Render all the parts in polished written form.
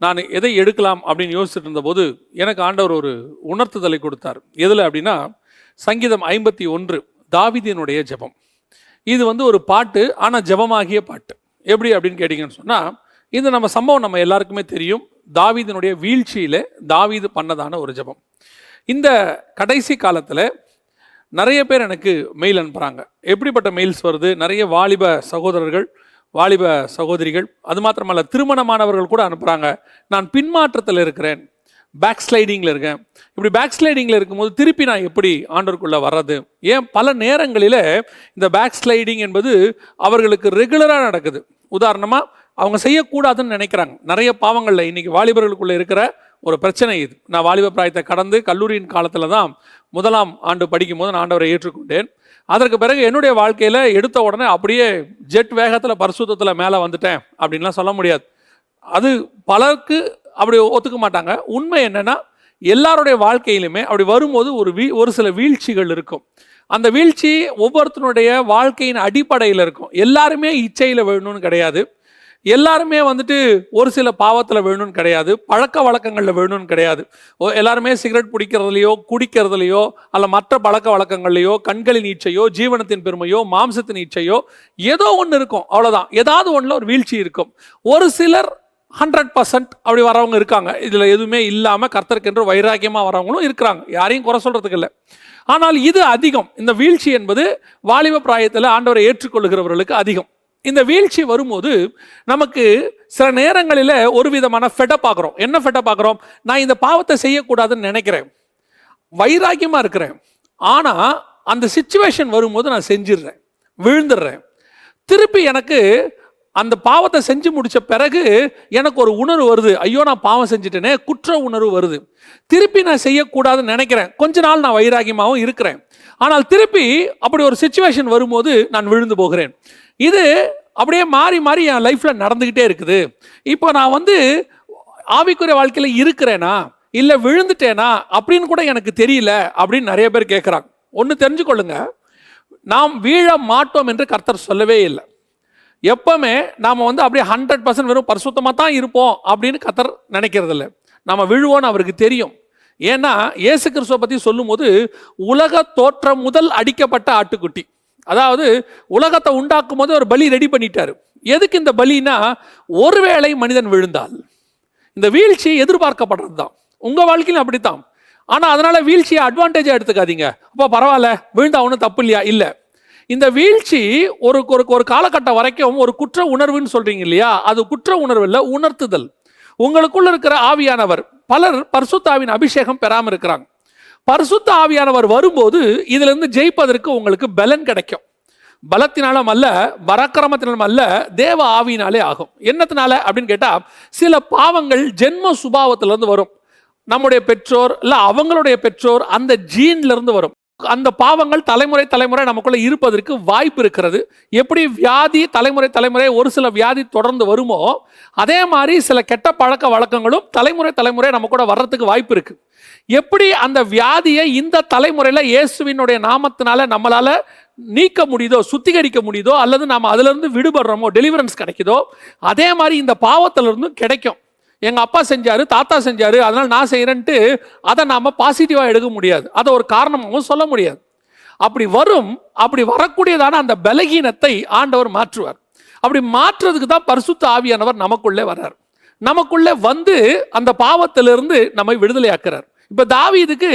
நான் எதை எடுக்கலாம் அப்படின்னு யோசிச்சுட்டு இருந்தபோது எனக்கு ஆண்டவர் ஒரு உணர்த்துதலை கொடுத்தார். எதில் அப்படின்னா, சங்கீதம் 51 தாவீதினுடைய ஜெபம். இது ஒரு பாட்டு, ஆனால் ஜெபமாகிய பாட்டு. எப்படி அப்படின்னு கேட்டிங்கன்னு சொன்னால், இது நம்ம சம்பவம் நம்ம எல்லாருக்குமே தெரியும். தாவீதினுடைய வீழ்ச்சியில் தாவீது பண்ணதான ஒரு ஜெபம். இந்த கடைசி காலத்தில் நிறைய பேர் எனக்கு மெயில் அனுப்புகிறாங்க. எப்படிப்பட்ட மெயில்ஸ் வருது? நிறைய வாலிப சகோதரர்கள், வாலிப சகோதரிகள், அது மாத்திரமல்ல திருமணமானவர்கள் கூட அனுப்புகிறாங்க. நான் பின்மாற்றத்தில் இருக்கிறேன், பேக் ஸ்லைடிங்கில் இருக்கேன். இப்படி பேக் ஸ்லைடிங்கில் இருக்கும்போது திருப்பி நான் எப்படி ஆண்டவருக்குள்ளே வர்றது? ஏன் பல நேரங்களில் இந்த பேக் ஸ்லைடிங் என்பது அவர்களுக்கு ரெகுலராக நடக்குது. உதாரணமாக, அவங்க செய்யக்கூடாதுன்னு நினைக்கிறாங்க. நிறைய பாவங்களில் இன்றைக்கி வாலிபர்களுக்குள்ளே இருக்கிற ஒரு பிரச்சனை இது. நான் வாலிப பிராயத்தை கடந்து கல்லூரியின் காலத்தில் தான் 1ஆம் ஆண்டு படிக்கும்போது நான் ஆண்டவரை ஏற்றுக்கொண்டேன். அதற்கு பிறகு என்னுடைய வாழ்க்கையில் எடுத்த உடனே அப்படியே ஜெட் வேகத்தில் பரிசுத்தத்தில் மேலே வந்துட்டேன் அப்படின்லாம் சொல்ல முடியாது. அது பலருக்கு அப்படி ஒத்துக்க மாட்டாங்க. உண்மை என்னென்னா, எல்லாருடைய வாழ்க்கையிலுமே அப்படி வரும்போது ஒரு சில வீழ்ச்சிகள் இருக்கும். அந்த வீழ்ச்சி ஒவ்வொருத்தனுடைய வாழ்க்கையின் அடிப்படையில் இருக்கும். எல்லாருமே இச்சையில் வேணும்னு கிடையாது, எல்லாருமே ஒரு சில பாவத்தில் வேணும்னு கிடையாது, பழக்க வழக்கங்களில் வேணும்னு கிடையாது. எல்லாருமே சிகரெட் பிடிக்கிறதுலையோ குடிக்கிறதுலையோ அல்ல மற்ற பழக்க வழக்கங்கள்லையோ கண்களின் இச்சையோ ஜீவனத்தின் பெருமையோ மாம்சத்தின் இச்சையோ ஏதோ ஒன்று இருக்கும். அவ்வளோதான். ஏதாவது ஒன்றில் ஒரு வீழ்ச்சி இருக்கும். ஒரு சிலர் 100% அப்படி வரவங்க இருக்காங்க. இதில் எதுவுமே இல்லாமல் கர்த்தருக்கென்று வைராக்கியமாக வரவங்களும் இருக்கிறாங்க. யாரையும் குறை சொல்கிறதுக்கு இல்லை. ஆனால் இது அதிகம். இந்த வீழ்ச்சி என்பது வாலிப பிராயத்தில் ஆண்டவரை ஏற்றுக்கொள்கிறவர்களுக்கு அதிகம். இந்த வீழ்ச்சி வரும்போது நமக்கு சில நேரங்களில் ஒரு விதமான ஃபெட்டப் பார்க்குறோம். என்ன ஃபெட்டப் பார்க்குறோம்? நான் இந்த பாவத்தை செய்யக்கூடாதுன்னு நினைக்கிறேன், வைராக்கியமாக இருக்கிறேன், ஆனால் அந்த சிச்சுவேஷன் வரும்போது நான் செஞ்சிடுறேன், விழுந்துடுறேன். திருப்பி எனக்கு அந்த பாவத்தை செஞ்சு முடித்த பிறகு எனக்கு ஒரு உணர்வு வருது, ஐயோ நான் பாவம் செஞ்சுட்டேனே, குற்ற உணர்வு வருது. திருப்பி நான் செய்யக்கூடாதுன்னு நினைக்கிறேன். கொஞ்ச நாள் நான் வைராக்கியமாகவும் இருக்கிறேன், ஆனால் திருப்பி அப்படி ஒரு சிச்சுவேஷன் வரும்போது நான் விழுந்து போகிறேன். இது அப்படியே மாறி மாறி என் லைஃப்பில் நடந்துக்கிட்டே இருக்குது. இப்போ நான் ஆவிக்குரிய வாழ்க்கையில் இருக்கிறேனா இல்லை விழுந்துட்டேனா அப்படின்னு கூட எனக்கு தெரியல அப்படின்னு நிறைய பேர் கேட்குறாங்க. ஒன்று தெரிஞ்சுக்கொள்ளுங்க, நாம் வீழ மாட்டோம் என்று கர்த்தர் சொல்லவே இல்லை. எப்பவுமே நாம் அப்படியே 100% வெறும் பரிசுத்தமாக தான் இருப்போம் அப்படின்னு கர்த்தர் நினைக்கிறது இல்லை. நம்ம விழுவோன்னு அவருக்கு தெரியும். ஏன்னா இயேசு கிறிஸ்துவை பற்றி சொல்லும்போது உலக தோற்றம் முதல் அடிக்கப்பட்ட ஆட்டுக்குட்டி, அதாவது உலகத்தை உண்டாக்கும் போது ஒரு பலி ரெடி பண்ணிட்டாரு. எதுக்கு இந்த பலினா, ஒருவேளை மனிதன் விழுந்தால், இந்த வீழ்ச்சி எதிர்பார்க்கப்படுறது தான். உங்கள் வாழ்க்கையிலும் அப்படித்தான். ஆனால் அதனால் வீழ்ச்சியை அட்வான்டேஜாக எடுத்துக்காதீங்க. அப்போ பரவாயில்ல, விழுந்தா ஒன்றும் தப்பு இல்லையா? இல்லை. இந்த வீழ்ச்சி ஒரு காலகட்டம் வரைக்கும் ஒரு குற்ற உணர்வுன்னு சொல்கிறீங்க இல்லையா, அது குற்ற உணர்வு இல்லை, உணர்த்துதல். உங்களுக்குள்ள இருக்கிற ஆவியானவர், பலர் பரிசுத்த அபிஷேகம் பெறாமல் இருக்கிறாங்க. பரிசுத்த ஆவியானவர் வரும்போது இதிலிருந்து ஜெயிப்பதற்கு உங்களுக்கு பலன் கிடைக்கும். பலத்தினாலும் அல்ல, பராக்கிரமத்தினாலும் அல்ல, தேவ ஆவியினாலே ஆகும். என்னத்தினால அப்படின்னு கேட்டால், சில பாவங்கள் ஜென்ம சுபாவத்திலிருந்து வரும். நம்முடைய பெற்றோர் இல்லை அவங்களுடைய பெற்றோர் அந்த ஜீன்லேருந்து வரும். அந்த பாவங்கள் தலைமுறை தலைமுறை நமக்குள்ள இருப்பதற்கு வாய்ப்பு இருக்கிறது. எப்படி வியாதி தலைமுறை ஒரு சில வியாதி தொடர்ந்து வருமோ, அதே மாதிரி சில கெட்ட பழக்க வழக்கங்களும் தலைமுறை நம்ம கூட வர்றதுக்கு வாய்ப்பு இருக்கு. எப்படி அந்த வியாதியை இந்த தலைமுறையில் இயேசுவினுடைய நாமத்தினால நம்மளால நீக்க முடியுதோ, சுத்திகரிக்க முடியுதோ, அல்லது நாம் அதிலிருந்து விடுபடுறோமோ, டெலிவரன்ஸ் கிடைக்குதோ, அதே மாதிரி இந்த பாவத்திலிருந்து கிடைக்கும். எங்கள் அப்பா செஞ்சாரு, தாத்தா செஞ்சாரு, அதனால் நான் செய்கிறேன்ட்டு அதை நாம் பாசிட்டிவாக எடுக்க முடியாது. அதை ஒரு காரணமாகவும் சொல்ல முடியாது. அப்படி வரக்கூடியதான அந்த பலகீனத்தை ஆண்டவர் மாற்றுவார். அப்படி மாற்றுறதுக்கு தான் பரிசுத்த ஆவியானவர் நமக்குள்ளே வர்றார். நமக்குள்ளே அந்த பாவத்திலிருந்து நம்மை விடுதலையாக்குறார். இப்போ தாவீதுக்கு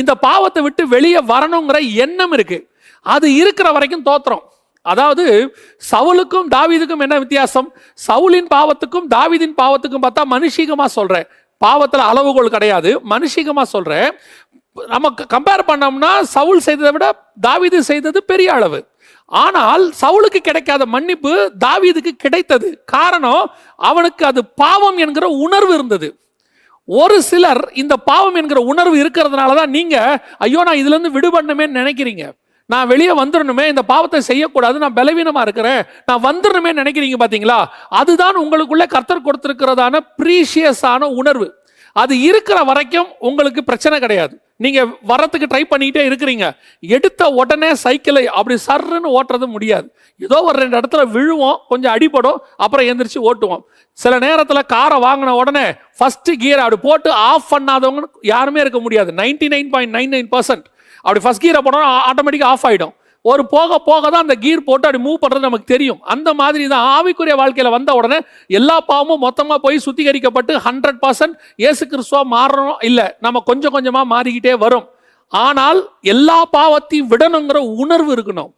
இந்த பாவத்தை விட்டு வெளியே வரணுங்கிற எண்ணம் இருக்கு. அது இருக்கிற வரைக்கும் தோத்திரம். அதாவது சவுலுக்கும் தாவீதுக்கும் என்ன வித்தியாசம்? சவுலின் பாவத்துக்கும் தாவீதின் பாவத்துக்கும் பார்த்தா மனுஷிகமா சொல்றேன், பாவத்தில் அளவுகோல் கிடையாது, மனுஷிகமா சொல்றேன். நமக்கு கம்பேர் பண்ணோம்னா சவுல் செய்ததை விட தாவீது செய்தது பெரிய அளவு. ஆனால் சவுலுக்கு கிடைக்காத மன்னிப்பு தாவீதுக்கு கிடைத்தது. காரணம், அவனுக்கு அது பாவம் என்கிற உணர்வு இருந்தது. ஒரு சிலர் இந்த பாவம் என்கிற உணர்வு இருக்கிறதுனால தான் நீங்க ஐயோ நான் இதுல இருந்து விடுபடணுமே நினைக்கிறீங்க, நான் வெளியே வந்துடணுமே, இந்த பாவத்தை செய்யக்கூடாது, நான் பலவீனமா இருக்கிறேன், நான் வந்துடணுமே நினைக்கிறீங்க. பாத்தீங்களா? அதுதான் உங்களுக்குள்ளே கர்த்தர் கொடுத்திருக்கிறதான ப்ரீஷியஸான உணர்வு. அது இருக்கிற வரைக்கும் உங்களுக்கு பிரச்சனை கிடையாது. நீங்க வரத்துக்கு ட்ரை பண்ணிக்கிட்டே இருக்கிறீங்க, எடுத்த உடனே சைக்கிளை அப்படி சர்ன்னு ஓட்டுறது முடியாது. ஏதோ ஒரு 2 இடத்துல விழுவோம், கொஞ்சம் அடிபடும், அப்புறம் எந்திரிச்சு ஓட்டுவோம். சில நேரத்தில் காரை வாங்கின உடனே ஃபர்ஸ்ட் கியர் அப்படி போட்டு ஆஃப் பண்ணாதவங்க யாருமே இருக்க முடியாது. 99.99% அப்படி ஃபர்ஸ்ட் கியரை போனோம்னா ஆட்டோமேட்டிக்காக ஆஃப் ஆகிடும். ஒரு போக போக தான் அந்த கீர் போட்டு அப்படி மூவ் பண்ணுறது நமக்கு தெரியும். அந்த மாதிரி தான் ஆவிக்குரிய வாழ்க்கையில் வந்த உடனே எல்லா பாவமும் மொத்தமாக போய் சுத்திகரிக்கப்பட்டு 100% இயேசு கிறிஸ்துவா மாறணும் இல்லை, நம்ம கொஞ்சம் கொஞ்சமாக மாறிக்கிட்டே வரும். ஆனால் எல்லா பாவத்தையும் விடணுங்கிற உணர்வு இருக்கணும்.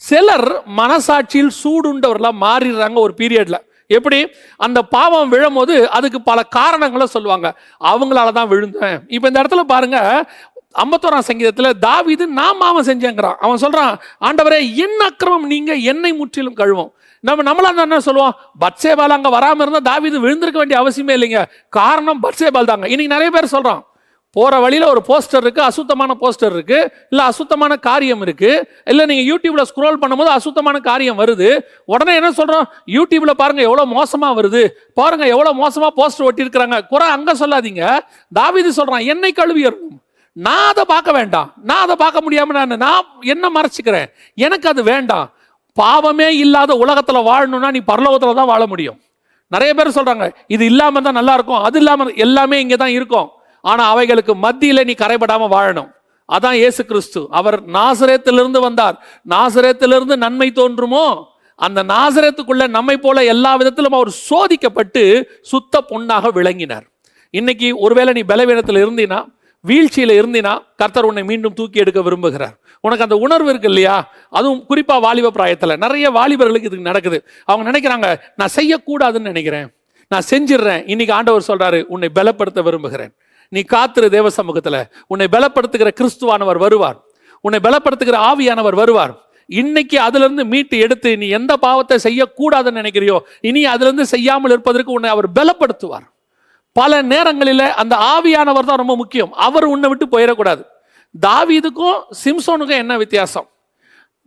சிலர் மனசாட்சியில் சூடுண்டவர்களாக மாறிடுறாங்க ஒரு பீரியட்ல. எப்படி? அந்த பாவம் விழும்போது அதுக்கு பல காரணங்களை சொல்லுவாங்க. அவங்களால தான் விழுந்தேன். இப்போ இந்த இடத்துல பாருங்க, 51ஆம் சங்கீதத்தில் தாவீது நான் பாவம் செஞ்சேங்கிறான். அவன் சொல்றான், ஆண்டவரே என் அக்கிரமம் நீங்க என்னை முற்றிலும் கழுவும். நம்மளா என்ன சொல்லுவோம், பத்சேபால் அங்கே வராமல் இருந்தால் தாவீது விழுந்திருக்க வேண்டிய அவசியமே இல்லைங்க, காரணம் பத்சேபால் தாங்க. இன்னைக்கு நிறைய பேர் சொல்றான், போகிற வழியில் ஒரு போஸ்டர் இருக்குது, அசுத்தமான போஸ்டர் இருக்குது, இல்லை அசுத்தமான காரியம் இருக்குது, இல்லை நீங்கள் யூடியூப்பில் ஸ்க்ரோல் பண்ணும்போது அசுத்தமான காரியம் வருது, உடனே என்ன சொல்கிறோம், யூடியூப்பில் பாருங்கள் எவ்வளோ மோசமாக வருது, பாருங்கள் எவ்வளோ மோசமாக போஸ்டர் ஒட்டியிருக்கிறாங்க. குறை அங்கே சொல்லாதீங்க. தாவீது சொல்கிறான், என்னை கழுவி இருக்கும், நான் அதை பார்க்க வேண்டாம், நான் அதை பார்க்க முடியாமல் நான் என்ன மறைச்சிக்கிறேன், எனக்கு அது வேண்டாம். பாவமே இல்லாத உலகத்தில் வாழணும்னா நீ பரலோகத்தில் தான் வாழ முடியும். நிறைய பேர் சொல்கிறாங்க, இது இல்லாமல் தான் நல்லா இருக்கும், அது இல்லாமல் எல்லாமே இங்கே தான் இருக்கும். ஆனால் அவைகளுக்கு மத்தியில் நீ கரைபடாமல் வாழணும். அதான் இயேசு கிறிஸ்து. அவர் நாசரேத்திலிருந்து வந்தார். நாசரேத்திலிருந்து நன்மை தோன்றுமோ? அந்த நாசரேத்துக்குள்ள நம்மை போல எல்லா விதத்திலும் அவர் சோதிக்கப்பட்டு சுத்த பொன்னாக விளங்கினார். இன்னைக்கு ஒருவேளை நீ பலவீனத்தில் இருந்தினா, வீழ்ச்சியில் இருந்தினா, கர்த்தர் உன்னை மீண்டும் தூக்கி எடுக்க விரும்புகிறார். உனக்கு அந்த உணர்வு இருக்கு இல்லையா? அதுவும் குறிப்பாக வாலிப பிராயத்தில் நிறைய வாலிபர்களுக்கு இதுக்கு நடக்குது. அவங்க நினைக்கிறாங்க, நான் செய்யக்கூடாதுன்னு நினைக்கிறேன், நான் செஞ்சிடறேன். இன்னைக்கு ஆண்டவர் சொல்றாரு, உன்னை பலப்படுத்த விரும்புகிறேன், நீ காத்திரு தேவ சமூகத்தில். உன்னை பலப்படுத்துகிற கிறிஸ்துவானவர் வருவார், உன்னை பலப்படுத்துகிற ஆவியானவர் வருவார். இன்னைக்கு அதிலிருந்து மீட்டு எடுத்து நீ எந்த பாவத்தை செய்யக்கூடாதுன்னு நினைக்கிறியோ, இனி அதிலிருந்து செய்யாமல் இருப்பதற்கு உன்னை அவர் பலப்படுத்துவார். பல நேரங்களில் அந்த ஆவியானவர் தான் ரொம்ப முக்கியம். அவர் உன்னை விட்டு போயிடக்கூடாது. தாவீதுக்கும் சிம்சோனுக்கும் என்ன வித்தியாசம்?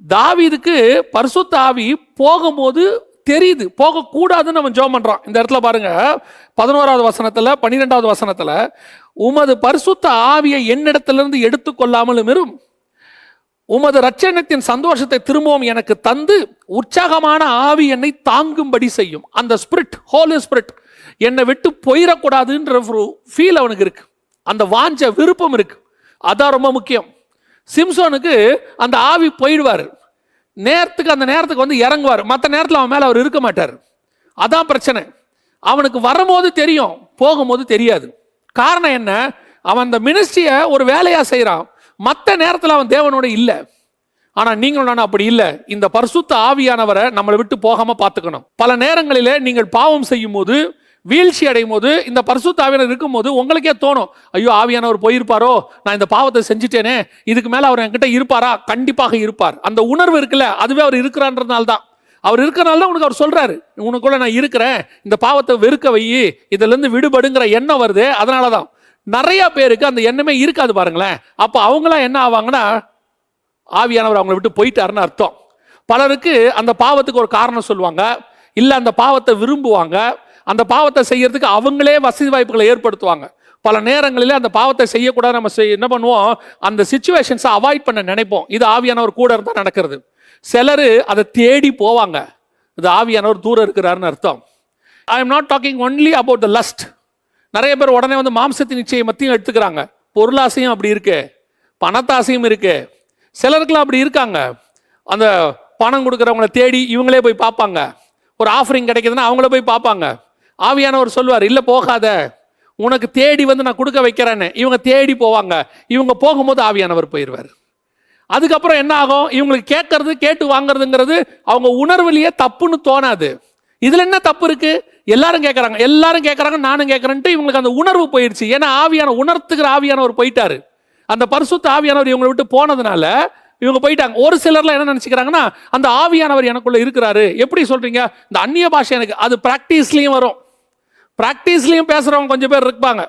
தாவீதுக்கு பரிசுத்த ஆவி போகும்போது தெரியுது, போகக்கூடாதுன்னு அவன் ஜெபம் பண்றான். இந்த இடத்துல பாருங்க, 11வது வசனத்துல 12வது வசனத்துல, உமது பரிசுத்த ஆவியை என்னிடத்திலிருந்து எடுத்துக்கொள்ளாமலும் இரும், உமது ரட்சணத்தின் சந்தோஷத்தை திரும்பவும் எனக்கு தந்து உற்சாகமான ஆவி என்னை தாங்கும்படி செய்யும். அந்த ஸ்பிரிட், ஹோலி ஸ்பிரிட் என்னை விட்டு போயிடக்கூடாதுன்ற ஃபீல் அவனுக்கு இருக்கு, அந்த வாஞ்ச விருப்பம் இருக்கு. அதான் ரொம்ப முக்கியம். சிம்சோனுக்கு அந்த ஆவி போயிடுவார், நேரத்துக்கு அந்த நேரத்துக்கு வந்து இறங்குவார், மற்ற நேரத்தில் அவன் மேலே அவர் இருக்க மாட்டார். அதான் பிரச்சனை. அவனுக்கு வரும்போது தெரியும், போகும்போது தெரியாது. காரணம் என்ன? அவன் அந்த மினிஸ்ட்ரியை ஒரு வேலையாக செய்கிறான், மற்ற நேரத்தில் அவன் தேவனோட இல்லை. ஆனால் நீங்களும் நானும் அப்படி இல்லை. இந்த பரிசுத்த ஆவியானவரை நம்மளை விட்டு போகாமல் பார்த்துக்கணும். பல நேரங்களில் நீங்கள் பாவம் செய்யும் போது, வீழ்ச்சி அடையும் போது, இந்த பரிசுத்த ஆவியானவர் இருக்கும் போது உங்களுக்கே தோணும், ஐயோ ஆவியானவர் போயிருப்பாரோ, நான் இந்த பாவத்தை செஞ்சுட்டேனே, இதுக்கு மேலே அவர் என்கிட்ட இருப்பாரா? கண்டிப்பாக இருப்பார். அந்த உணர்வு இருக்குல்ல, அதுவே அவர் இருக்கிறான்றதுனால தான். அவர் இருக்கிறனால தான் உனக்கு அவர் சொல்றாரு, உனக்குள்ள நான் இருக்கிறேன், இந்த பாவத்தை வெறுக்க வை, இதிலிருந்து விடுபடுங்கிற எண்ணம் வருது. அதனால தான் நிறைய பேருக்கு அந்த எண்ணமே இருக்காது பாருங்களேன். அப்போ அவங்களாம் என்ன ஆவாங்கன்னா, ஆவியானவர் அவங்களை விட்டு போயிட்டாருன்னு அர்த்தம். பலருக்கு அந்த பாவத்துக்கு ஒரு காரணம் சொல்லுவாங்க, இல்லை அந்த பாவத்தை விரும்புவாங்க, அந்த பாவத்தை செய்யறதுக்கு அவங்களே வசதி வாய்ப்புகளை ஏற்படுத்துவாங்க. பல நேரங்களில் அந்த பாவத்தை செய்யக்கூடாது, நம்ம என்ன பண்ணுவோம், அந்த சிச்சுவேஷன்ஸை அவாய்ட் பண்ண நினைப்போம். இது ஆவியானவர் கூட இருந்தால் நடக்கிறது. சிலர் அதை தேடி போவாங்க, இது ஆவியானவர் தூரம் இருக்கிறாருன்னு அர்த்தம். I am not talking only about the lust. நிறைய பேர் உடனே வந்து மாம்சத்தின் நிச்சயம் மத்தியும் எடுத்துக்கிறாங்க. பொருளாசையும் அப்படி இருக்கு, பணத்தாசையும் இருக்கு. சிலருக்குலாம் அப்படி இருக்காங்க, அந்த பணம் கொடுக்குறவங்களை தேடி இவங்களே போய் பார்ப்பாங்க. ஒரு ஆஃபரிங் கிடைக்குதுன்னா அவங்கள போய் பார்ப்பாங்க. ஆவியானவர் சொல்லுவார், இல்லை போகாத, உனக்கு தேடி வந்து நான் கொடுக்க வைக்கிறேன்னு. இவங்க தேடி போவாங்க, இவங்க போகும்போது ஆவியானவர் போயிடுவார். அதுக்கப்புறம் என்ன ஆகும், இவங்களுக்கு கேட்கறது, கேட்டு வாங்குறதுங்கிறது அவங்க உணர்வுலேயே தப்புன்னு தோணாது. இதில் என்ன தப்பு இருக்கு? எல்லாரும் கேட்குறாங்க, நானும் கேட்குறேன்ட்டு இவங்களுக்கு அந்த உணர்வு போயிடுச்சு. ஏன்னா உணர்த்துக்கிற ஆவியானவர் போயிட்டாரு. அந்த பரிசுத்த ஆவியானவர் இவங்களை விட்டு போனதுனால இவங்க போயிட்டாங்க. ஒரு சிலர்லாம் என்ன நினச்சிக்கிறாங்கன்னா, அந்த ஆவியானவர் எனக்குள்ள இருக்கிறாரு. எப்படி சொல்றீங்க? இந்த அந்நிய பாஷை எனக்கு அது ப்ராக்டிஸ்லையும் வரும், ப்ராக்டிஸ்லையும் பேசுகிறவங்க கொஞ்சம் பேர் இருப்பாங்க.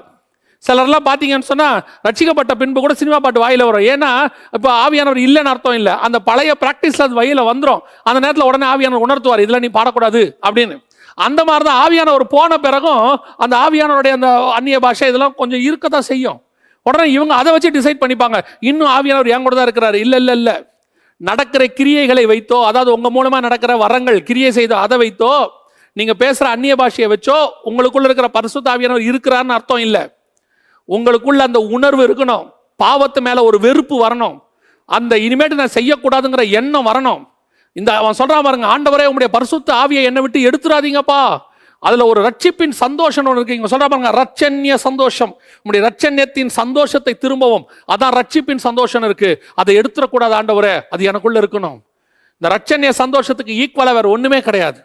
சிலர்லாம் பார்த்தீங்கன்னு சொன்னால் ரட்சிக்கப்பட்ட பின்பு கூட சினிமா பாட்டு வாயில் வரும். ஏன்னா இப்போ ஆவியானவர் இல்லைன்னு அர்த்தம் இல்லை, அந்த பழைய ப்ராக்டிஸில் அது வழியில் வந்துடும். அந்த நேரத்தில் உடனே ஆவியானவர் உணர்த்துவார், இதெல்லாம் நீ பாடக்கூடாது அப்படின்னு. அந்த மாதிரி தான் ஆவியானவர் போன பிறகும் அந்த ஆவியானவருடைய அந்த அந்நிய பாஷை இதெல்லாம் கொஞ்சம் இருக்கதான் செய்யும். உடனே இவங்க அதை வச்சு டிசைட் பண்ணிப்பாங்க, இன்னும் ஆவியானவர் என் கூட தான் இருக்கிறாரு. இல்லை, நடக்கிற கிரியைகளை வைத்தோ, அதாவது உங்க மூலமா நடக்கிற வரங்கள் கிரியை செய்தோ அதை வைத்தோ, நீங்க பேசுற அந்நிய பாஷையை வச்சோ உங்களுக்குள்ள இருக்கிற பரிசுத்த ஆவியானவர் இருக்கிறான்னு அர்த்தம் இல்லை. உங்களுக்குள்ள அந்த உணர்வு இருக்கணும், பாவத்து மேல ஒரு வெறுப்பு வரணும், அந்த இனிமேட்டு நான் செய்யக்கூடாதுங்கிற எண்ணம் வரணும். இந்த அவன் சொல்றான் பாருங்க, ஆண்டவரே உங்களுடைய பரிசுத்த ஆவியை என்னை விட்டு எடுத்துறாதீங்கப்பா. அதுல ஒரு ரட்சிப்பின் சந்தோஷம் ஒன்று இருக்கு. இங்க சொல்றா பாருங்க, ரட்சண்ய சந்தோஷம், உங்களுடைய ரட்சண்யத்தின் சந்தோஷத்தை திரும்பவும், அதான் ரட்சிப்பின் சந்தோஷம் இருக்கு, அதை எடுத்துடக்கூடாது ஆண்டவரே, அது எனக்குள்ள இருக்கணும். இந்த ரட்சண்ய சந்தோஷத்துக்கு ஈக்குவலா வேற ஒண்ணுமே கிடையாது.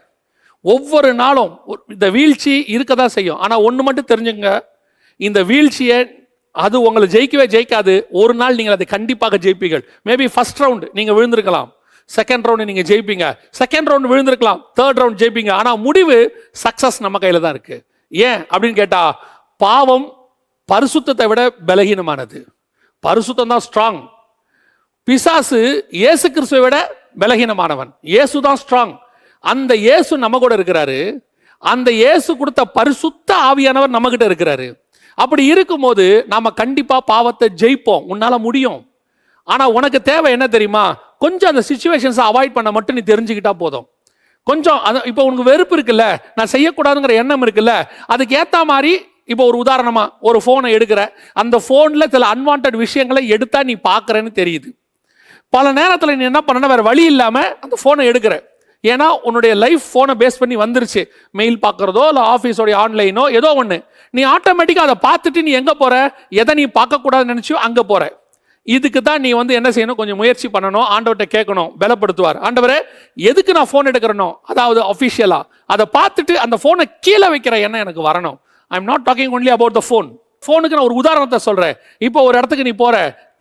ஒவ்வொரு நாளும் இந்த வீழ்ச்சி இருக்கதான் செய்யும். ஆனா ஒண்ணு மட்டும் தெரிஞ்சுங்க, இந்த வீழ்ச்சியை அது உங்களை ஜெயிக்கவே ஜெயிக்காது. ஒரு நாள் நீங்கள் அதை கண்டிப்பாக ஜெயிப்பீர்கள். மேபி ஃபர்ஸ்ட் ரவுண்ட் நீங்க விழுந்திருக்கலாம், செகண்ட் ரவுண்ட் நீங்க ஜெயிப்பீங்க, செகண்ட் ரவுண்ட் விழுந்திருக்கலாம், தேர்ட் ரவுண்ட் ஜெயிப்பீங்க. ஆனா முடிவு சக்சஸ் நம்ம கையில தான் இருக்கு. ஏன் அப்படின்னு கேட்டா, பாவம் பரிசுத்தத்தை விட பலகீனமானது, பரிசுத்தம் தான் ஸ்ட்ராங். பிசாசு இயேசு கிறிஸ்துவை விட பலகீனமானவன், இயேசு தான் ஸ்ட்ராங். அந்த இயேசு நம்ம கூட இருக்கிறாரு, அந்த இயேசு கொடுத்த பரிசுத்த ஆவியானவர் நம்ம கிட்ட இருக்கிறாரு. அப்படி இருக்கும்போது நாம கண்டிப்பா பாவத்தை ஜெயிப்போம், உன்னால முடியும். ஆனா உனக்கு தேவை என்ன தெரியுமா, கொஞ்சம் அந்த சிச்சுவேஷன்ஸை அவாய்ட் பண்ண மட்டும் நீ தெரிஞ்சுக்கிட்டா போதும். கொஞ்சம் இப்போ உனக்கு வெறுப்பு இருக்குல்ல, நான் செய்யக்கூடாதுங்கிற எண்ணம் இருக்குல்ல, அதுக்கு ஏற்ற மாதிரி இப்போ ஒரு உதாரணமா ஒரு ஃபோனை எடுக்கிற, அந்த ஃபோனில் சில அன்வான்ட் விஷயங்களை எடுத்தா நீ பார்க்குறேன்னு தெரியுது. பல நேரத்தில் நீ என்ன பண்ண, வேற வழி இல்லாமல் அந்த ஃபோனை எடுக்கிற. ஏன்னா உன்னுடைய லைஃப் ஃபோனை பேஸ் பண்ணி வந்துருச்சு. மெயில் பார்க்குறதோ இல்லை ஆஃபீஸோடைய ஆன்லைனோ ஏதோ ஒன்று, நீ ஆட்டோமேட்டிக்காக அதை பார்த்துட்டு நீ எங்கே போகிற, எதை நீ பார்க்கக்கூடாதுன்னு நினச்சியோ அங்கே போகிற. இதுக்கு தான் நீ என்ன செய்யணும், கொஞ்சம் முயற்சி பண்ணணும், ஆண்டவர்கிட்ட கேட்கணும், பலப்படுத்துவார். ஆண்டவரே எதுக்கு நான் ஃபோன் எடுக்கிறனோ, அதாவது அஃபிஷியலா அதை பார்த்துட்டு அந்த ஃபோனை கீழே வைக்கிற எண்ணம் எனக்கு வரணும். I am not talking only about the phone. ஃபோனுக்கு நான் ஒரு உதாரணத்தை சொல்கிறேன். இப்போ ஒரு இடத்துக்கு நீ போகிற,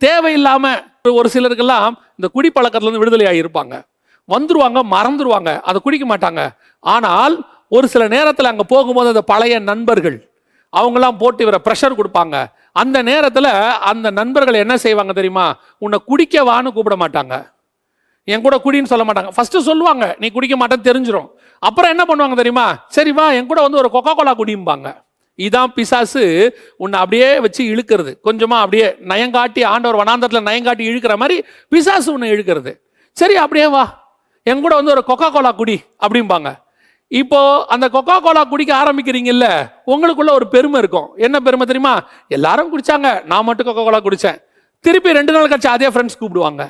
தேவையில்லாமல் ஒரு சிலருக்கெல்லாம் இந்த குடிப்பழக்கத்துலேருந்து விடுதலை ஆகியிருப்பாங்க, வந்துருவாங்க, மறந்துடுவாங்க, அதை குடிக்க மாட்டாங்க. ஆனால் ஒரு சில நேரத்தில் அங்கே போகும்போது அந்த பழைய நண்பர்கள் அவங்களாம் போட்டு இவரை ப்ரெஷர் கொடுப்பாங்க. அந்த நேரத்தில் அந்த நண்பர்கள் என்ன செய்வாங்க தெரியுமா, உன்னை குடிக்கவான்னு கூப்பிட மாட்டாங்க, என் கூட குடின்னு சொல்ல மாட்டாங்க. ஃபர்ஸ்ட் சொல்லுவாங்க நீ குடிக்க மாட்டேன்னு தெரிஞ்சிடும். அப்புறம் என்ன பண்ணுவாங்க தெரியுமா, சரிவா என் கூட ஒரு கொக்கோ கோலா குடிம்பாங்க. இதான் பிசாசு உன்னை அப்படியே வச்சு இழுக்கிறது, கொஞ்சமா அப்படியே நயங்காட்டி, ஆண்டவர் வனாந்தரத்தில் நயங்காட்டி இழுக்கிற மாதிரி பிசாசு உன்னை இழுக்கிறது. சரி அப்படியே வா என் கூட ஒரு கொக்கோ கோலா குடி அப்படிம்பாங்க. இப்போ அந்த கொக்கோ கோலா குடிக்க ஆரம்பிக்கிறீங்கல்ல, உங்களுக்குள்ள ஒரு பெருமை இருக்கும். என்ன பெருமை தெரியுமா, எல்லாரும் குடிச்சாங்க, நான் மட்டும் கொக்கோ கோலா குடிச்சேன். திருப்பி 2 நாள் கழிச்சு அதே ஃப்ரெண்ட்ஸ் கூப்பிடுவாங்க,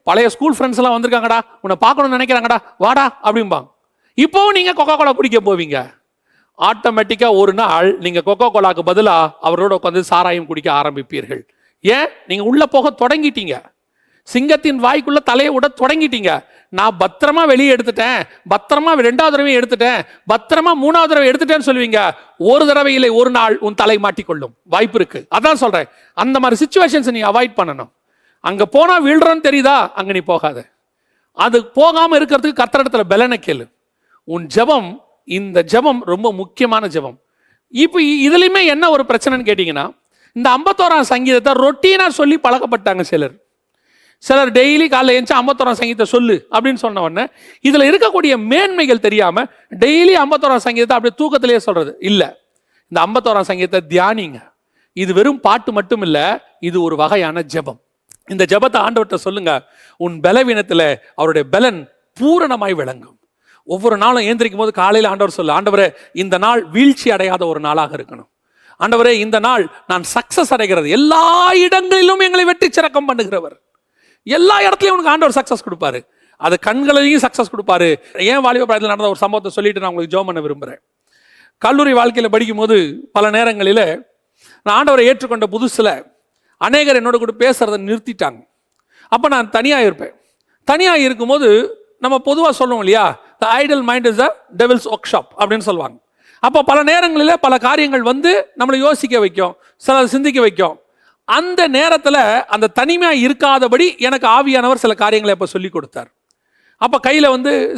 பழைய ஸ்கூல் ஃப்ரெண்ட்ஸ் எல்லாம் வந்திருக்காங்கடா, உன்னை பார்க்கணும்னு நினைக்கிறாங்கடா, வாடா அப்படிம்பாங்க. இப்போவும் நீங்க கொக்கோ கோலா குடிக்க போவீங்க. ஆட்டோமேட்டிக்கா ஒரு நாள் நீங்க கொக்கோ கோலாக்கு பதிலா அவரோட உட்காந்து சாராயம் குடிக்க ஆரம்பிப்பீர்கள். ஏன், நீங்க உள்ள போக தொடங்கிட்டீங்க, சிங்கத்தின் வாய்க்குள்ள தலையை விட தொடங்கிட்டீங்க. நான் பத்திரமா வெளியே எடுத்துட்டேன், பத்திரமா 2வது தடவை எடுத்துட்டேன், பத்திரமா 3வது தடவை எடுத்துட்டேன்னு சொல்லுவீங்க. ஒரு தடவை இல்லை, ஒரு நாள் உன் தலை மாட்டிக்கொள்ளும் வாய்ப்பு இருக்கு. அதான் சொல்றேன், அந்த மாதிரி சிச்சுவேஷன்ஸ் நீ அவாய்ட் பண்ணணும். அங்க போனா வீழ்றன்னு தெரியுதா, அங்க நீ போகாத. அது போகாம இருக்கிறதுக்கு கர்த்தரிடத்துல பலனை கேளு. உன் ஜெபம், இந்த ஜெபம் ரொம்ப முக்கியமான ஜெபம். இப்போ இதுலயுமே என்ன ஒரு பிரச்சனைன்னு கேட்டீங்கன்னா, இந்த 51ஆம் சங்கீதத்தை ரொட்டீனா சொல்லி பழக்கப்பட்டாங்க சிலர் டெய்லி காலைல எழுந்து 51ஆம் சங்கீதத்தை சொல்லு அப்படின்னு சொன்ன உடனே இதுல இருக்கக்கூடிய மேன்மைகள் தெரியாம டெய்லி 51ஆம் சங்கீதத்தை அப்படியே தூக்கத்திலேயே சொல்றது இல்ல. இந்த 51ஆம் சங்கீதத்தை தியானிங்க. இது வெறும் பாட்டு மட்டும் இல்ல, இது ஒரு வகையான ஜெபம். இந்த ஜெபத்தை ஆண்டவர்கிட்ட சொல்லுங்க. உன் பலவீனத்துல அவருடைய பலன் பூரணமாய் விளங்கும். ஒவ்வொரு நாளும் ஏந்திரிக்கும் போது காலையில் ஆண்டவர் சொல்லு, ஆண்டவரே இந்த நாள் வீழ்ச்சி அடையாத ஒரு நாளாக இருக்கணும். ஆண்டவரே இந்த நாள் நான் சக்சஸ் அடைகிறது, எல்லா இடங்களிலும் எங்களை வெற்றி சிறக்கம் பண்ணுகிறவர். எல்லா இடத்துலையும் உனக்கு ஆண்டவர் சக்சஸ் கொடுப்பாரு. அது கண்களையும் சக்சஸ் கொடுப்பாரு. ஏன் வாலிப பிராயத்தில் நடந்த ஒரு சம்பவத்தை சொல்லிட்டு நான் உங்களுக்கு ஜெபம் பண்ண விரும்புகிறேன். கல்லூரி வாழ்க்கையில் படிக்கும் போது பல நேரங்களில் நான் ஆண்டவரை ஏற்றுக்கொண்ட புதுசில் அநேகர் என்னோட கூட பேசுறதை நிறுத்திட்டாங்க. அப்போ நான் தனியாக இருப்பேன். தனியாக இருக்கும்போது நம்ம பொதுவாக சொல்லுவோம் இல்லையா, the idle mind is the devil's workshop அப்படின்னு சொல்லுவாங்க. அப்போ பல நேரங்களில் பல காரியங்கள் நம்மளை யோசிக்க வைக்கும், சில சிந்திக்க வைக்கும். அந்த நேரத்தில் அந்த தனிமையாக இருக்காதபடி எனக்கு ஆவியானவர் சில காரியங்களை இப்போ சொல்லி கொடுத்தார். அப்போ கையில்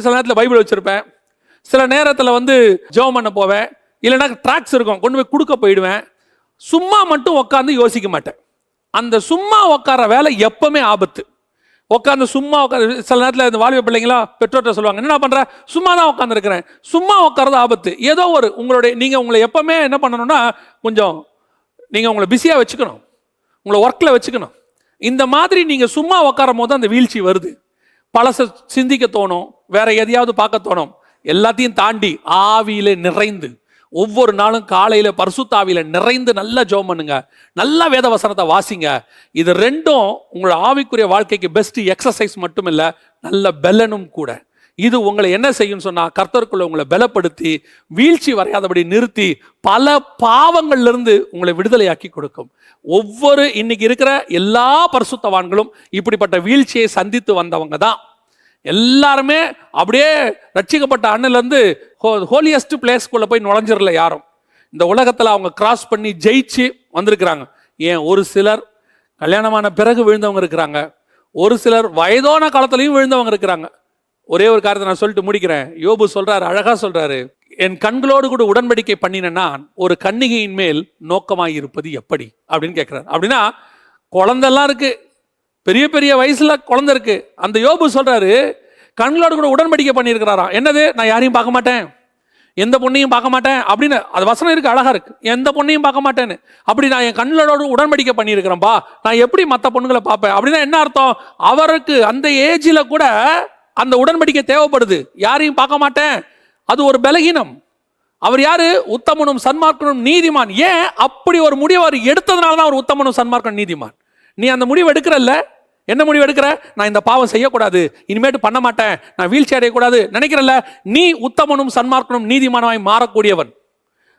சில நேரத்தில் பைபிள் வச்சுருப்பேன், சில நேரத்தில் ஜெபம் பண்ண போவேன், இல்லைன்னா ட்ராக்ஸ் இருக்கும் கொண்டு போய் கொடுக்க போயிடுவேன். சும்மா மட்டும் உட்காந்து யோசிக்க மாட்டேன். அந்த சும்மா உட்கார வேலை எப்பவுமே ஆபத்து. உட்காந்து சும்மா உட்காந்து, சில நேரத்தில் இந்த வாலிப பிள்ளைங்களாம் பெற்றோர்கிட்ட சொல்லுவாங்க, என்ன பண்ணுற, சும்மா தான் உட்காந்துருக்கிறேன். சும்மா உட்காரது ஆபத்து. ஏதோ ஒரு நீங்கள் உங்களை எப்பவுமே என்ன பண்ணணும்னா, கொஞ்சம் நீங்கள் உங்களை பிஸியாக வச்சுக்கணும், உங்களை ஒர்க்கில் வச்சுக்கணும். இந்த மாதிரி நீங்கள் சும்மா உட்காரும் போது அந்த வீழ்ச்சி வருது. பழச சிந்திக்க தோணும், வேற எதையாவது பார்க்க தோணும். எல்லாத்தையும் தாண்டி ஆவியில நிறைந்து ஒவ்வொரு நாளும் காலையில பரிசுத்த ஆவியில நிறைந்து நல்லா ஜெபம் பண்ணுங்க, நல்லா வேத வசனத்தை வாசிங்க. இது ரெண்டும் உங்களோட ஆவிக்குரிய வாழ்க்கைக்கு பெஸ்ட் எக்ஸசைஸ் மட்டும் இல்லை, நல்ல பெலனும் கூட. இது உங்களை என்ன செய்யும் சொன்னா, கர்த்தருக்குள்ள உங்களை பலப்படுத்தி வீழ்ச்சி வரையாதபடி நிறுத்தி பல பாவங்கள்ல இருந்து உங்களை விடுதலையாக்கி கொடுக்கும். ஒவ்வொரு இன்னைக்கு இருக்கிற எல்லா பரிசுத்தவான்களும் இப்படிப்பட்ட வீழ்ச்சியை சந்தித்து வந்தவங்க தான். எல்லாருமே அப்படியே ரட்சிக்கப்பட்ட அண்ணிலிருந்து ஹோலியஸ்ட் பிளேஸ்க்குள்ள போய் நுழைஞ்சிடல யாரும். இந்த உலகத்துல அவங்க கிராஸ் பண்ணி ஜெயிச்சு வந்திருக்கிறாங்க. ஏன், ஒரு சிலர் கல்யாணமான பிறகு விழுந்தவங்க இருக்கிறாங்க, ஒரு சிலர் வயதான காலத்திலையும் விழுந்தவங்க இருக்கிறாங்க. ஒரே ஒரு காரியத்தை நான் சொல்லிட்டு முடிக்கிறேன். யோபு சொல்றாரு, அழகா சொல்றாரு, என் கண்களோடு கூட உடன்படிக்கை பண்ணினா ஒரு கன்னிகையின் மேல் நோக்கமாய் இருப்பது எப்படி அப்படின்னு கேட்கிறாரு. அப்படின்னா குழந்தைலாம் இருக்கு, பெரிய பெரிய வயசுல குழந்தை இருக்கு. அந்த யோபு சொல்றாரு, கண்களோடு கூட உடன்படிக்கை பண்ணியிருக்கிறாராம். என்னது, நான் யாரையும் பார்க்க மாட்டேன், எந்த பொண்ணையும் பார்க்க மாட்டேன் அப்படின்னு. அது வசனம் இருக்கு, அழகா இருக்கு, எந்த பொண்ணையும் பார்க்க மாட்டேன்னு. அப்படி நான் என் கண்களோடு உடன்படிக்கை பண்ணியிருக்கிறேன்பா, நான் எப்படி மற்ற பொண்ணுங்களை பார்ப்பேன் அப்படின்னா என்ன அர்த்தம்? அவருக்கு அந்த ஏஜில் கூட அந்த உடன்படிக்கை தேவைப்படுது. யாரையும் பார்க்க மாட்டேன், அது ஒரு பலகீனம். அவர் யாரு? உத்தமனும் சன்மார்க்கனும் நீதிமான். ஏன் அப்படி ஒரு முடிவு அவர் எடுத்ததுனால தான் அவர் உத்தமனும் சன்மார்க்கனும் நீதிமான். நீ அந்த முடிவு எடுக்கிறல்ல, என்ன முடிவு எடுக்கிற? நான் இந்த பாவம் செய்யக்கூடாது, இனிமேட்டு பண்ண மாட்டேன், நான் வீழ்ச்சி அடையக்கூடாது நினைக்கிறல்ல, நீ உத்தமனும் சன்மார்க்கனும் நீதிமானமாய் மாறக்கூடியவன்.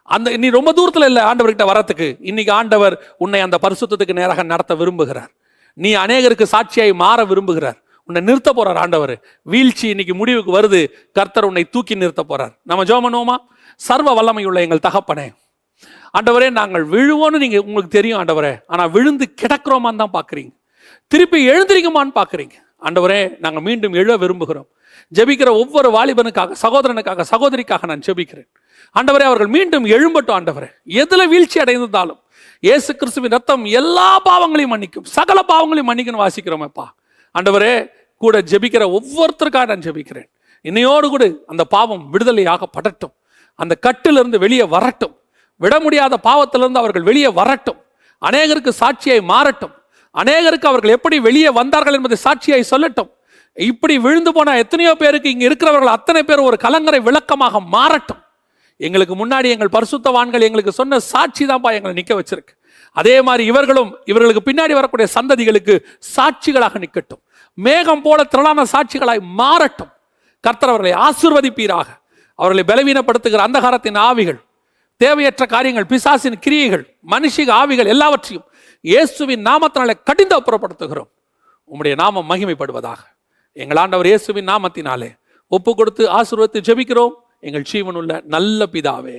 அந்த நீ ரொம்ப தூரத்தில் இல்லை ஆண்டவர்கிட்ட வரத்துக்கு. இன்னைக்கு ஆண்டவர் உன்னை அந்த பரிசுத்தத்துக்கு நேராக நடத்த விரும்புகிறார். நீ அநேகருக்கு சாட்சியாய் மாற விரும்புகிறார். உன்னை நிறுத்த போறார் ஆண்டவர். வீழ்ச்சி இன்னைக்கு முடிவுக்கு வருது, கர்த்தர் உன்னை தூக்கி நிறுத்த போறார். நம்ம ஜெபம் பண்ணுவோமா? சர்வ வல்லமையுள்ள எங்கள் தகப்பனே, ஆண்டவரே, நாங்கள் விழுவோன்னு நீங்க உங்களுக்கு தெரியும் ஆண்டவரே, ஆனா விழுந்து கிடக்கிறோமான்னு தான் பாக்குறீங்க, திருப்பி எழுந்திரிக்குமான்னு பாக்குறீங்க. ஆண்டவரே, நாங்கள் மீண்டும் எழ விரும்புகிறோம். ஜெபிக்கிற ஒவ்வொரு வாலிபனுக்காக, சகோதரனுக்காக, சகோதரிக்காக நான் ஜெபிக்கிறேன். ஆண்டவரே, அவர்கள் மீண்டும் எழும்பட்டும். ஆண்டவரே, எதுல வீழ்ச்சி அடைந்தாலும் இயேசு கிறிஸ்துவின் ரத்தம் எல்லா பாவங்களையும் மன்னிக்கும், சகல பாவங்களையும் மன்னிக்கணும் வாசிக்கிறோமேப்பா. ஆண்டவரே, கூட ஜெபிக்கிற ஒவ்வொருத்தருக்காக நான் ஜெபிக்கிறேன். இன்னையோடு கூட அந்த பாவம் விடுதலையாக படட்டும், அந்த கட்டிலிருந்து வெளியே வரட்டும், விட முடியாத பாவத்திலிருந்து அவர்கள் வெளியே வரட்டும், அநேகருக்கு சாட்சியாய் மாறட்டும், அநேகருக்கு அவர்கள் எப்படி வெளியே வந்தார்கள் என்பதை சாட்சியாய் சொல்லட்டும். இப்படி விழுந்து போன எத்தனையோ பேருக்கு இங்க இருக்கிறவர்கள் அத்தனை பேர் ஒரு கலங்கரை விளக்கமாக மாறட்டும். எங்களுக்கு முன்னாடி எங்கள் பரிசுத்தவான்கள் எங்களுக்கு சொன்ன சாட்சி தான்ப்பா எங்களை நிற்க வச்சிருக்கு. அதே மாதிரி இவர்களும் இவர்களுக்கு பின்னாடி வரக்கூடிய சந்ததிகளுக்கு சாட்சிகளாக நிற்கட்டும், மேகம் போல திரளான சாட்சிகளாய் மாறட்டும். கர்த்தர் அவர்களை ஆசீர்வதிப்பீராக. அவர்களை பலவீனப்படுத்துகிற அந்தகாரத்தின் ஆவிகள், தேவையற்ற காரியங்கள், பிசாசின் கிரியைகள், மனுஷிக ஆவிகள் எல்லாவற்றையும் இயேசுவின் நாமத்தினாலே கடிந்து அப்புறப்படுத்துகிறோம். உம்முடைய நாமம் மகிமைப்படுவதாக. எங்கள் ஆண்டவர் இயேசுவின் நாமத்தினாலே ஒப்பு கொடுத்து ஆசீர்வதித்து ஜெபிக்கிறோம் எங்கள் ஜீவனுள்ள நல்ல பிதாவே.